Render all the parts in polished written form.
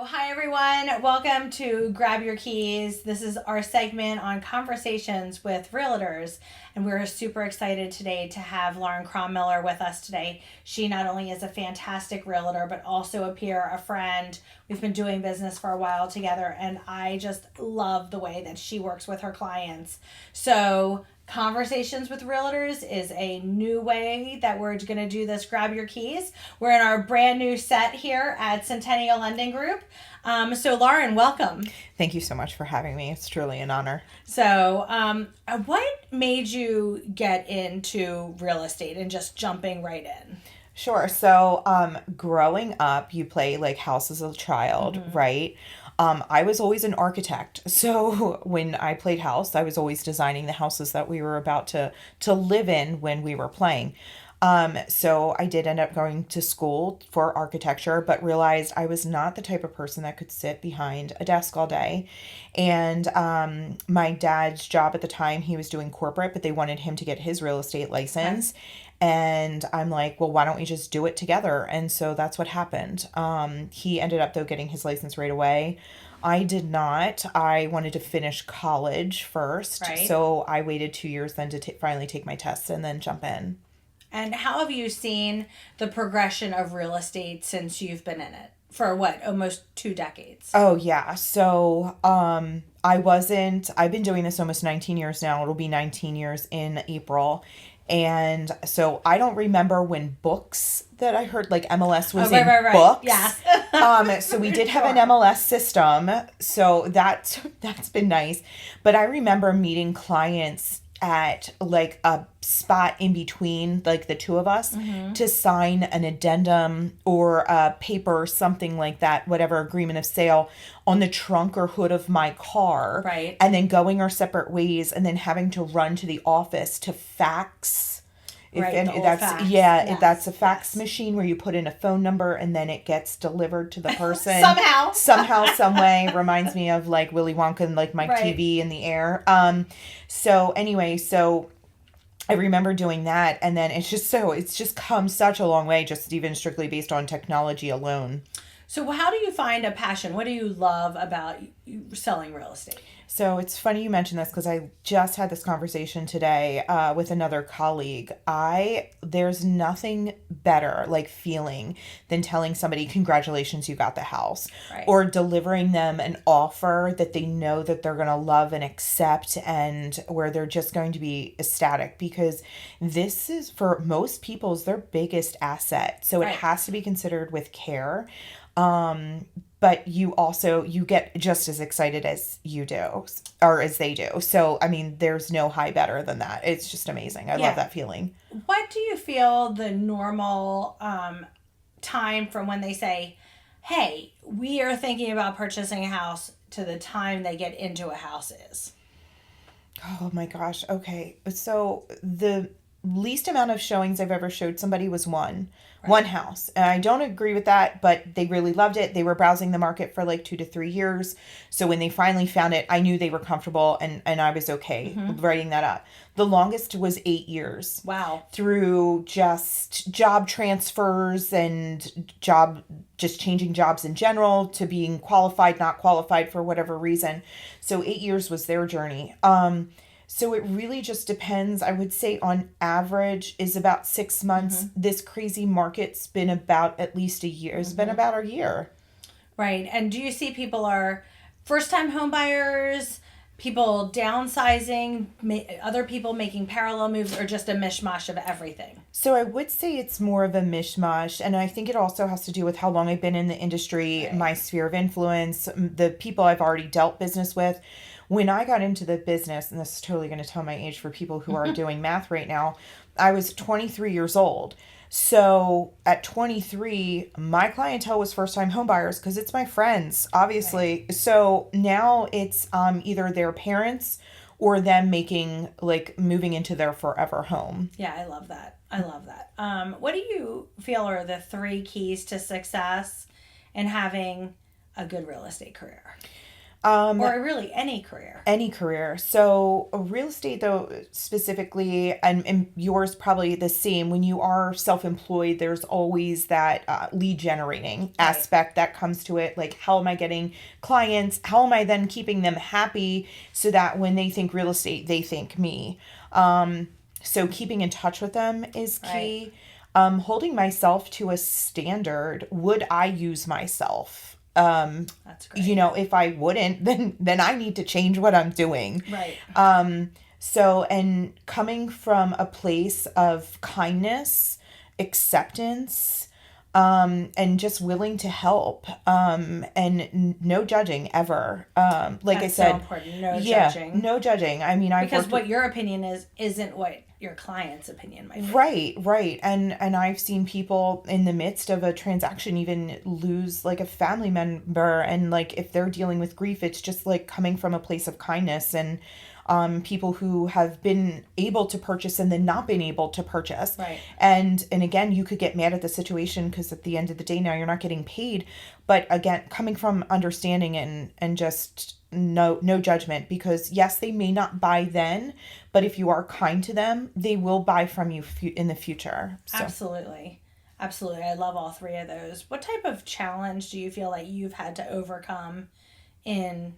Hi everyone. Welcome to Grab Your Keys. This is our segment on conversations with realtors, and we're super excited today to have Lauren Cronmiller with us today. She not only is a fantastic realtor, but also a peer, a friend. We've been doing business for a while together, and I just love the way that she works with her clients. So Conversations with Realtors is a new way that we're going to do this Grab Your Keys. We're in our brand new set here at Centennial Lending Group. So Lauren, welcome. Thank you so much for having me. It's truly an honor. So what made you get into real estate and just jumping right in? Sure. So growing up, you play like house as a child, right? I was always an architect. So when I played house, I was always designing the houses that we were about to live in when we were playing. So I did end up going to school for architecture, but realized I was not the type of person that could sit behind a desk all day. And my dad's job at the time, he was doing corporate, but they wanted him to get his real estate license. Okay. And I'm like, well, why don't we just do it together? And so that's what happened. He ended up, though, getting his license right away. I did not. I wanted to finish college first. Right. So I waited 2 years then to finally take my tests and then jump in. And how have you seen the progression of real estate since you've been in it? For what, almost 2 decades? Oh, yeah. So I've been doing this almost 19 years now. It'll be 19 years in April. And so I don't remember when books that I heard, like MLS was in books. Yes. So we did have an MLS system. So that's been nice. But I remember meeting clients at like a spot in between like the two of us to sign an addendum or a paper or something like that, whatever agreement of sale on the trunk or hood of my car. Right. And then going our separate ways and then having to run to the office to fax. That's a fax machine where you put in a phone number and then it gets delivered to the person. Somehow, some way. Reminds me of like Willy Wonka and like my TV in the air. So I remember doing that, and then it's just come such a long way, just even strictly based on technology alone. So how do you find a passion? What do you love about selling real estate? So it's funny you mentioned this because I just had this conversation today with another colleague. There's nothing better like feeling than telling somebody, congratulations, you got the house. Right. Or delivering them an offer that they know that they're going to love and accept and where they're just going to be ecstatic, because this is, for most people, is their biggest asset. So it has to be considered with care. But you get just as excited as you do, or as they do. So, I mean, there's no high better than that. It's just amazing. I love that feeling. What do you feel the normal time from when they say, hey, we are thinking about purchasing a house to the time they get into a house is? Oh my gosh. Okay. So the least amount of showings I've ever showed somebody was one house. And I don't agree with that, but they really loved it. They were browsing the market for like 2 to 3 years. So when they finally found it, I knew they were comfortable and I was okay writing that up. The longest was 8 years. Wow. Through just job transfers and just changing jobs in general to being qualified, not qualified for whatever reason. So 8 years was their journey. So it really just depends. I would say on average is about 6 months. This crazy market's been about at least a year. It's been about a year. Right. And do you see people are first-time home buyers, people downsizing, other people making parallel moves, or just a mishmash of everything? So I would say it's more of a mishmash. And I think it also has to do with how long I've been in the industry, my sphere of influence, the people I've already dealt business with. When I got into the business, and this is totally going to tell my age for people who are doing math right now, I was 23 years old. So at 23, my clientele was first-time home buyers because it's my friends, obviously. Right. So now it's either their parents or them moving into their forever home. Yeah, I love that. What do you feel are the 3 keys to success in having a good real estate career? Or really any career? Any career. So real estate, though, specifically, and yours probably the same. When you are self-employed, there's always that lead generating aspect that comes to it. Like, how am I getting clients? How am I then keeping them happy so that when they think real estate, they think me? So keeping in touch with them is key. Holding myself to a standard. Would I use myself? That's great. You know, if I wouldn't, then I need to change what I'm doing. Right. So, and coming from a place of kindness, acceptance, and just willing to help, and no judging ever. Like That's I said, so important. No judging. no judging. I mean, because what your opinion is isn't what your client's opinion might be. Right. And I've seen people in the midst of a transaction even lose like a family member, and like if they're dealing with grief, it's just like coming from a place of kindness. And people who have been able to purchase and then not been able to purchase. Right. And again, you could get mad at the situation because at the end of the day now you're not getting paid. But again, coming from understanding and just no judgment, because yes, they may not buy then, but if you are kind to them, they will buy from you in the future. So. Absolutely. I love all three of those. What type of challenge do you feel like you've had to overcome in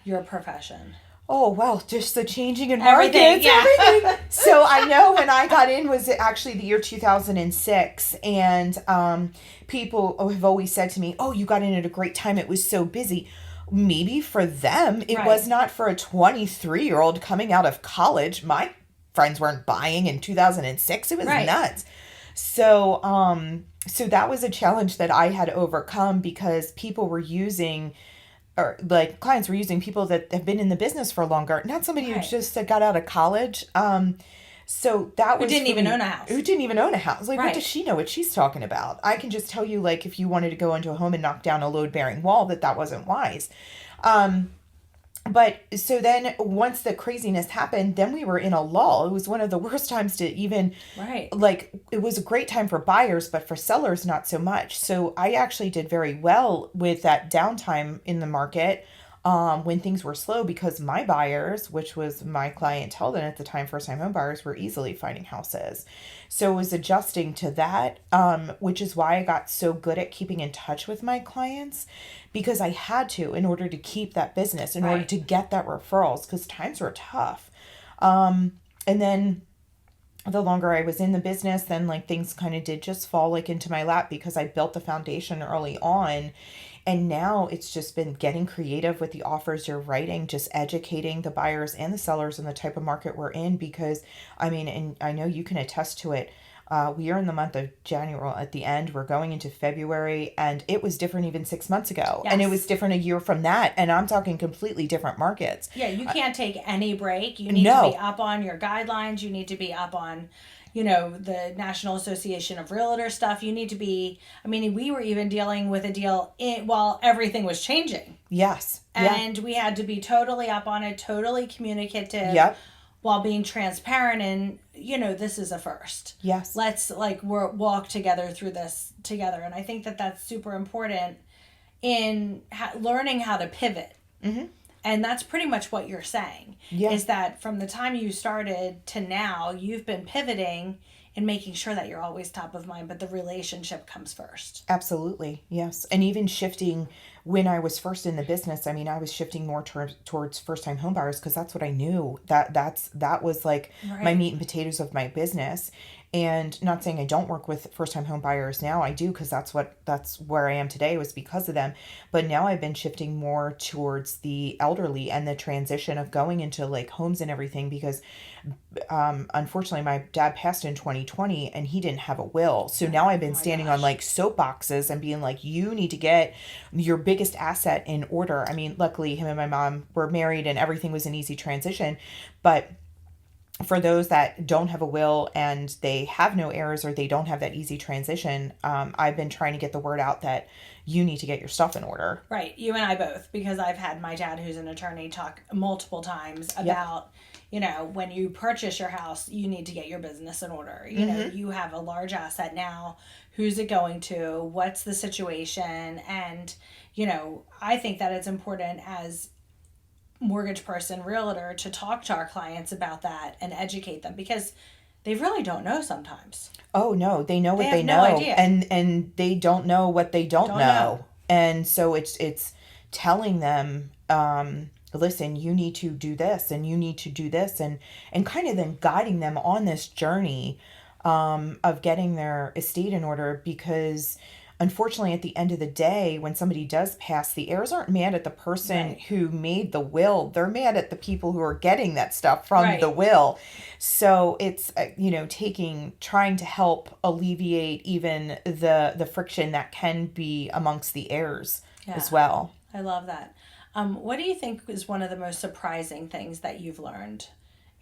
your profession? Oh, well, just the changing in markets, everything. So I know when I got in was actually the year 2006, and people have always said to me, oh, you got in at a great time. It was so busy. Maybe for them, it was not for a 23-year-old coming out of college. My friends weren't buying in 2006. It was nuts. So, so that was a challenge that I had to overcome, because people were using, or like clients were using people that have been in the business for longer, not somebody who just got out of college. So that was who didn't even own a house. Like, what does she know what she's talking about? I can just tell you, like, if you wanted to go into a home and knock down a load-bearing wall, that wasn't wise. But so then once the craziness happened, then we were in a lull. It was one of the worst times to even, like, it was a great time for buyers, but for sellers, not so much. So I actually did very well with that downtime in the market, when things were slow, because my buyers, which was my clientele then at the time, first-time home buyers, were easily finding houses. So it was adjusting to that, which is why I got so good at keeping in touch with my clients, because I had to, in order to keep that business, in order to get that referrals, because times were tough. And then the longer I was in the business, then like things kind of did just fall like into my lap, because I built the foundation early on. And now it's just been getting creative with the offers you're writing, just educating the buyers and the sellers in the type of market we're in. Because, I mean, and I know you can attest to it, we are in the month of January at the end. We're going into February, and it was different even 6 months ago. Yes. And it was different a year from that. And I'm talking completely different markets. Yeah, you can't take any break. You need to be up on your guidelines. You need to be up on, you know, the National Association of Realtors stuff. You need to be, I mean, we were even dealing with a deal while everything was changing. Yes. And we had to be totally up on it, totally communicative. Yep. While being transparent, and, you know, this is a first. Yes. Let's walk together through this together. And I think that that's super important in learning how to pivot. Mm-hmm. And that's pretty much what you're saying, is that from the time you started to now, you've been pivoting and making sure that you're always top of mind, but the relationship comes first. Absolutely. Yes. And even shifting when I was first in the business, I mean, I was shifting more towards first-time home buyers, because that's what I knew. That was like my meat and potatoes of my business. And not saying I don't work with first-time home buyers now. I do, because that's where I am today, was because of them. But now I've been shifting more towards the elderly and the transition of going into like homes and everything, because unfortunately my dad passed in 2020 and he didn't have a will. So now I've been standing on like soapboxes and being like, you need to get your biggest asset in order. I mean, luckily him and my mom were married and everything was an easy transition. But for those that don't have a will and they have no heirs, or they don't have that easy transition, I've been trying to get the word out that you need to get your stuff in order. Right. You and I both, because I've had my dad, who's an attorney, talk multiple times about, you know, when you purchase your house, you need to get your business in order. You know, you have a large asset now. Who's it going to? What's the situation? And, you know, I think that it's important as mortgage person, realtor, to talk to our clients about that and educate them, because they really don't know sometimes. Oh no, they know They what have they no know, idea. and they don't know what they don't Don't know. know. And so it's telling them, listen, you need to do this and you need to do this, and kind of then guiding them on this journey of getting their estate in order, because unfortunately at the end of the day, when somebody does pass, the heirs aren't mad at the person Right. who made the will. They're mad at the people who are getting that stuff from the Right. will. So it's trying to help alleviate even the friction that can be amongst the heirs Yeah. as well. I love that. What do you think is one of the most surprising things that you've learned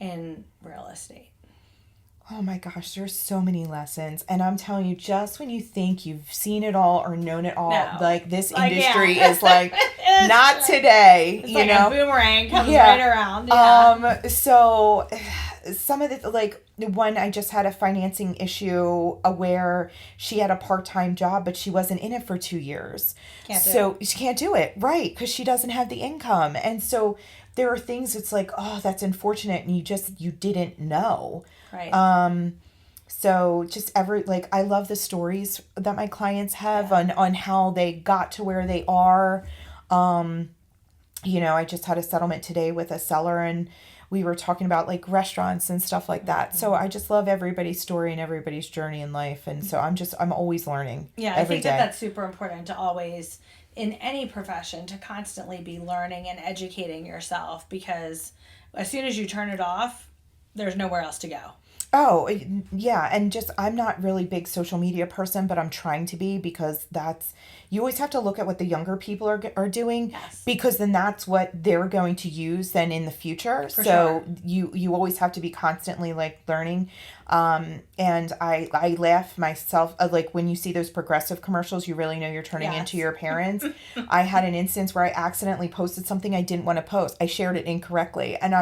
in real estate? Oh my gosh, there's so many lessons. And I'm telling you, just when you think you've seen it all or known it all, No. like this Like, industry yeah. is like, It's- not today, It's you like know? a boomerang comes Yeah. right around. Yeah. So some of the, like, one, I just had a financing issue where she had a part-time job, but she wasn't in it for 2 years. Can't do She can't do it, right? Because she doesn't have the income. And so there are things, it's like, oh, that's unfortunate. And you didn't know. Right. So just I love the stories that my clients have on how they got to where they are. I just had a settlement today with a seller, and we were talking about like restaurants and stuff like that. So I just love everybody's story and everybody's journey in life. And so I'm always learning. Yeah, I think that's super important to always, in any profession, to constantly be learning and educating yourself, because as soon as you turn it off, there's nowhere else to go. Oh, yeah. And just, I'm not really big social media person, but I'm trying to be, because you always have to look at what the younger people are doing, Yes. because then that's what they're going to use then in the future. For so sure. you always have to be constantly like learning. And I laugh myself, like when you see those progressive commercials, you really know you're turning Yes. into your parents. I had an instance where I accidentally posted something I didn't want to post. I shared it incorrectly. And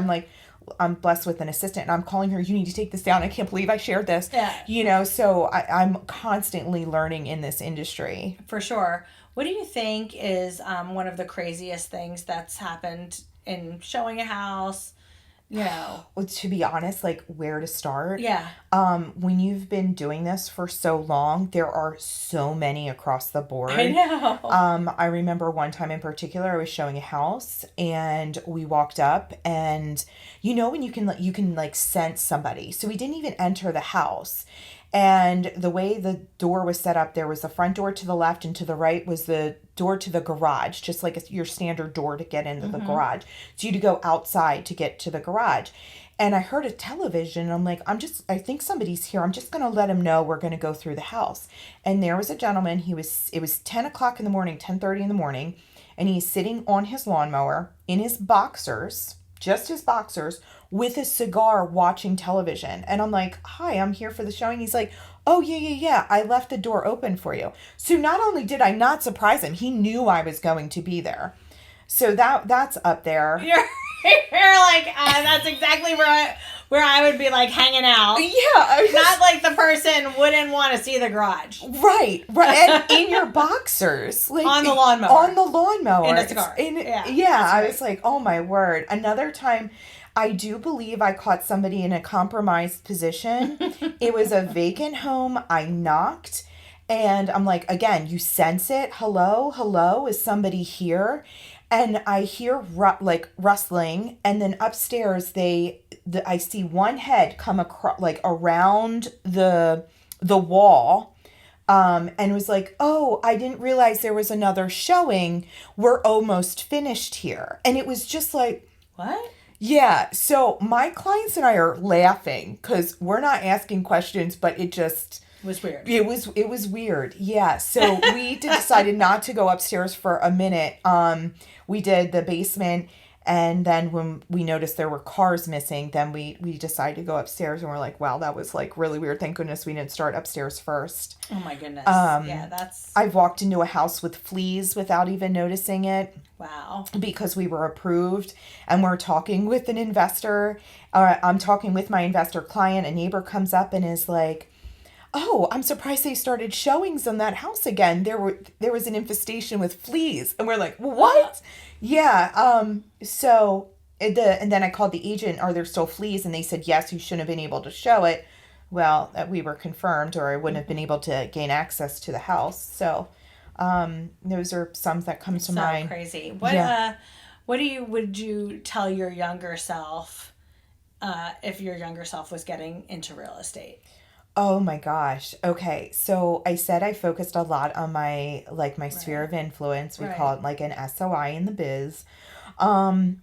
I'm blessed with an assistant, and I'm calling her, you need to take this down. I can't believe I shared this. Yeah. So I'm constantly learning in this industry. For sure. What do you think is one of the craziest things that's happened in showing a house? Well, to be honest, like where to start. Yeah. When you've been doing this for so long, there are so many across the board. I know. I remember one time in particular, I was showing a house, and we walked up, and when you can like sense somebody. So we didn't even enter the house. And the way the door was set up, there was the front door to the left, and to the right was the door to the garage, just like your standard door to get into the garage. So you had to go outside to get to the garage. And I heard a television, and I'm like, I think somebody's here. I'm just going to let him know we're going to go through the house. And there was a gentleman. It was 10 o'clock in the morning, 10:30 in the morning, and he's sitting on his lawnmower in his boxers, just his boxers, with a cigar, watching television. And I'm like, hi, I'm here for the showing. He's like, oh, yeah. I left the door open for you. So not only did I not surprise him, he knew I was going to be there. So that's up there. You're like, that's exactly where I would be like hanging out. Yeah. Not like the person wouldn't want to see the garage. Right. And in your boxers. Like, On the lawnmower. On the lawnmower. In a cigar. I was like, oh my word. Another time, I do believe I caught somebody in a compromised position. It was a vacant home. I knocked, and I'm like, again, you sense it. Hello, is somebody here? And I hear rustling, and then upstairs I see one head come across, like around the wall. And it was like, oh, I didn't realize there was another showing. We're almost finished here. And it was just like, what? Yeah, so my clients and I are laughing because we're not asking questions, but it just was weird. It was weird. Yeah, so we decided not to go upstairs for a minute. We did the basement, and then when we noticed there were cars missing, then we decided to go upstairs, and we're like, wow, that was like really weird. Thank goodness we didn't start upstairs first. Oh my goodness. Yeah, that's... I've walked into a house with fleas without even noticing it. Wow. Because we were approved, and we're talking with an investor. I'm talking with my investor client. A neighbor comes up and is like, oh, I'm surprised they started showings on that house again. There was an infestation with fleas, and we're like, what? Yeah. And then I called the agent. Are there still fleas? And they said yes. You shouldn't have been able to show it. Well, we were confirmed, or I wouldn't have been able to gain access to the house. So, those are some that come to So mind. crazy. Yeah. What would you tell your younger self if your younger self was getting into real estate? Oh my gosh. Okay. So I said I focused a lot on my sphere Right. of influence. We call Right. it like an SOI in the biz. Um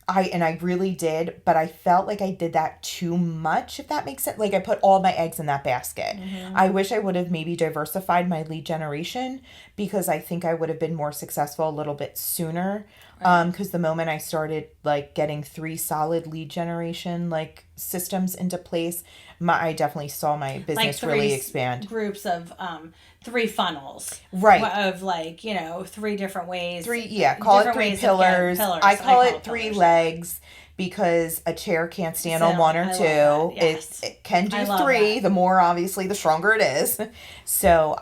I really did, but I felt like I did that too much, if that makes sense. Like I put all my eggs in that basket. Mm-hmm. I wish I would have maybe diversified my lead generation, because I think I would have been more successful a little bit sooner. Right. Because the moment I started like getting 3 solid lead generation like systems into place, I definitely saw my Like business three really expand. groups of 3 funnels Right. of, like, 3 different ways, Yeah, call it different three ways of getting pillars. pillars. I I call call it it three pillars. Yeah. legs, because a chair can't stand on one Silly. or I love that. two. It Yes. it can I do love three. that. The more, obviously, the stronger it is. So,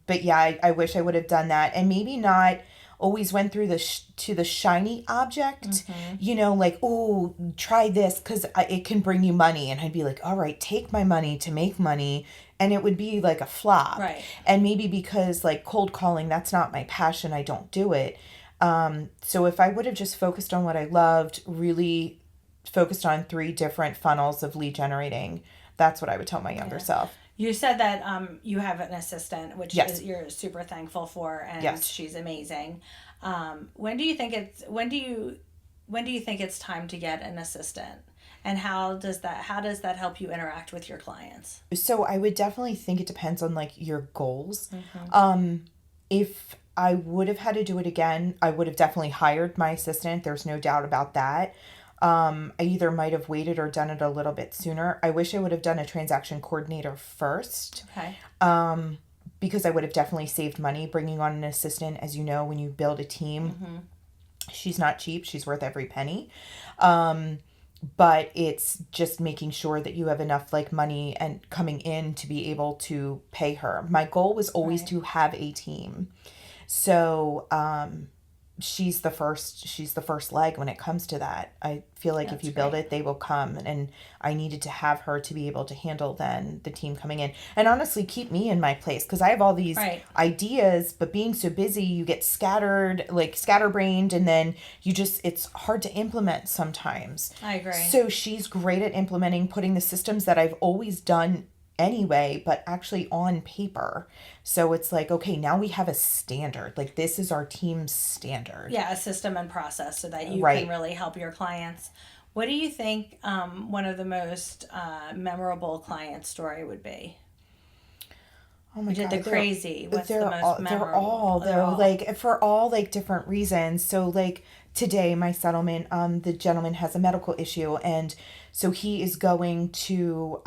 but yeah, I wish I would have done that, and maybe not always went through to the shiny object. Mm-hmm. Like, oh, try this because it can bring you money, and I'd be like, all right, take my money to make money, and it would be like a flop. Right. And maybe because like cold calling, that's not my passion, I don't do it. So if I would have just focused on what I loved, really focused on 3 different funnels of lead generating, that's what I would tell my younger Yeah. self. You said that you have an assistant, which Yes. you're super thankful for, and Yes. she's amazing. When do you think it's time to get an assistant? And how does that help you interact with your clients? So I would definitely think it depends on like your goals. Mm-hmm. If I would have had to do it again, I would have definitely hired my assistant. There's no doubt about that. I either might have waited or done it a little bit sooner. I wish I would have done a transaction coordinator first, Okay. because I would have definitely saved money bringing on an assistant. As you know, when you build a team, Mm-hmm. she's not cheap. She's worth every penny. But it's just making sure that you have enough like money and coming in to be able to pay her. My goal was always Right. to have a team. So, she's the first leg when it comes to that. I feel like if That's you build great. it, they will come, and I needed to have her to be able to handle then the team coming in, and honestly keep me in my place, because I have all these Right. ideas, but being so busy, you get scattered, like scatterbrained, and then it's hard to implement sometimes. I agree. So she's great at implementing, putting the systems that I've always done anyway, but actually on paper. So it's like, okay, now we have a standard. Like, this is our team's standard. Yeah, a system and process so that you Right. can really help your clients. What do you think one of the most memorable client story would be? Oh my You did God. the crazy. What's the They're most all, memorable? They're though, all. like, for all like different reasons. So like today, my settlement, the gentleman has a medical issue, and so he is going to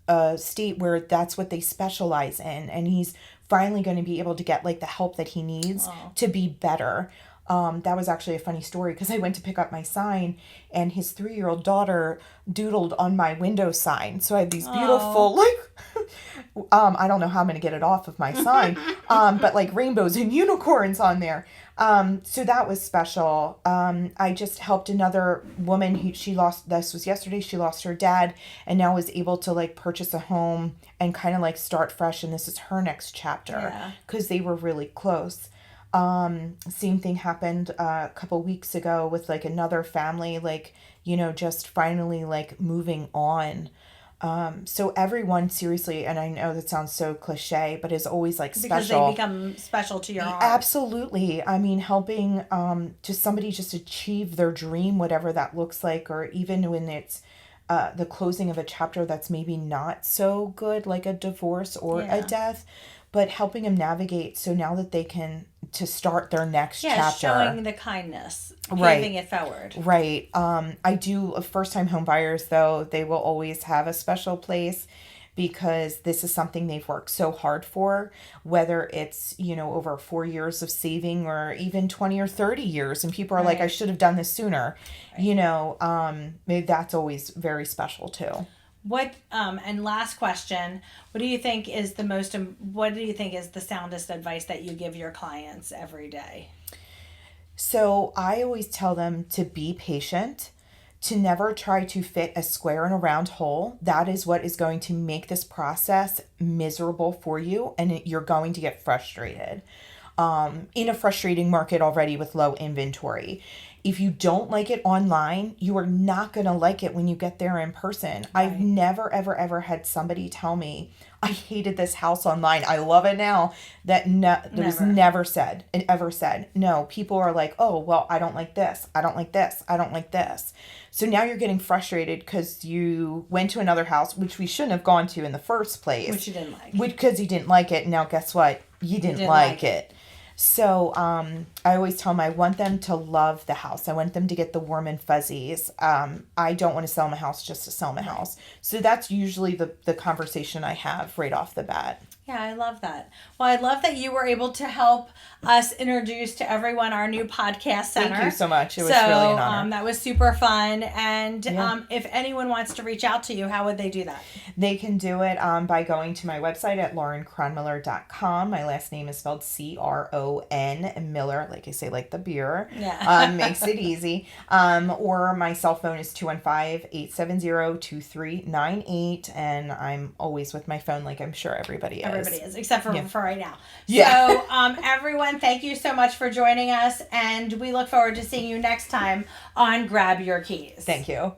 a state where that's what they specialize in, and he's finally going to be able to get like the help that he needs Oh. to be better. That was actually a funny story, because I went to pick up my sign, and his 3-year-old daughter doodled on my window sign. So I have these beautiful, like, I don't know how I'm going to get it off of my sign, but like rainbows and unicorns on there. So that was special. I just helped another woman who this was yesterday, she lost her dad, and now is able to like purchase a home and kind of like start fresh. And this is her next chapter, Yeah. because they were really close. Same thing happened a couple weeks ago with like another family, like, just finally like moving on. So everyone, seriously, and I know that sounds so cliche, but is always like Because special. they become special to your heart. Absolutely. I mean, helping just somebody just achieve their dream, whatever that looks like, or even when it's the closing of a chapter that's maybe not so good, like a divorce or a Yeah. death, but helping them navigate so now that they can to start their next Yeah, chapter. showing the kindness, Right. paving it forward. Right. I do first time home buyers though, they will always have a special place, because this is something they've worked so hard for, whether it's, over 4 years of saving or even 20 or 30 years. And people are like, I Right. should have done this sooner. Maybe that's always very special too. And last question, what do you think is the soundest advice that you give your clients every day? So I always tell them to be patient, to never try to fit a square in a round hole. That is what is going to make this process miserable for you, and you're going to get frustrated. In a frustrating market already with low inventory. If you don't like it online, you are not going to like it when you get there in person. Right. I've never, ever, ever had somebody tell me, I hated this house online. I love it now. That was never said. It ever said. No, people are like, oh, well, I don't like this. I don't like this. I don't like this. So now you're getting frustrated because you went to another house, which we shouldn't have gone to in the first place. Which you didn't like. Because you didn't like it. Now, guess what? You didn't like it. So I always tell them I want them to love the house. I want them to get the warm and fuzzies. I don't want to sell my house just to sell my house. So that's usually the conversation I have right off the bat. Yeah, I love that. Well, I love that you were able to help us introduce to everyone our new podcast center. Thank you so much. It was really an honor. That was super fun. And if anyone wants to reach out to you, how would they do that? They can do it by going to my website at laurencronmiller.com. My last name is spelled Cron, Miller, like I say, like the beer. Yeah. Makes it easy. Or my cell phone is 215-870-2398. And I'm always with my phone like I'm sure everybody is. Everybody is, except for right now. Yeah. So, everyone, thank you so much for joining us, and we look forward to seeing you next time on Grab Your Keys. Thank you.